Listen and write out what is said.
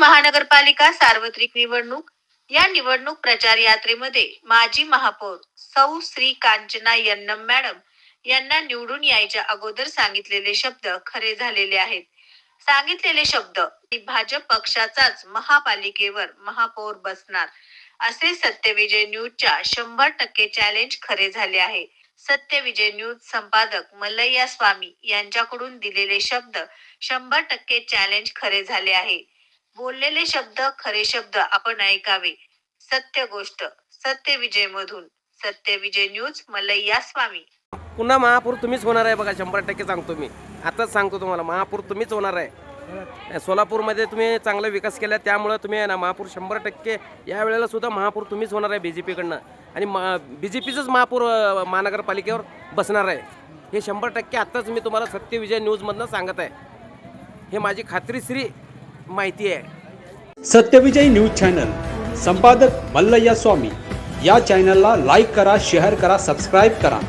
महानगरपालिका सार्वत्रिक निवडणूक या निवडणूक प्रचार यात्रेमध्ये माजी महापौर सौ श्री कांचना यन्नम मॅडम यांना निवडून यायच्या अगोदर सांगितलेले शब्द खरे झालेले आहेत. सांगितलेले शब्द भाजप पक्षाचाच महापालिकेवर महापौर बसणार असे सत्यविजय न्यूजच्या 100% चॅलेंज खरे झाले आहे. सत्यविजय न्यूज संपादक मल्लय्या स्वामी यांच्याकडून दिलेले शब्द 100% चॅलेंज खरे झाले आहे. बोललेले शब्द खरे शब्द आपण ऐकावे. सत्य गोष्ट सत्यविजय मधून. सत्यविजय न्यूज मल्लय्या स्वामी. पुन्हा महापौर तुम्हीच होणार आहे बघा. 100% सांगतो मी. आताच सांगतो तुम्हाला, महापौर तुम्हीच होणार आहे. सोलापूरमध्ये तुम्ही चांगला विकास केला, त्यामुळे तुम्ही ना महापौर 100% या वेळेला सुद्धा महापौर तुम्हीच होणार आहे BJP कडनं. आणि BJPचंच महापौर महानगरपालिकेवर बसणार आहे. हे 100% आत्ताच मी तुम्हाला सत्यविजय न्यूजमधनं सांगत आहे. हे माझी खात्रीशीर माहिती आहे. सत्यविजय न्यूज चॅनल संपादक मल्लय्या स्वामी या चॅनलला लाईक करा, शेअर करा, सबस्क्राईब करा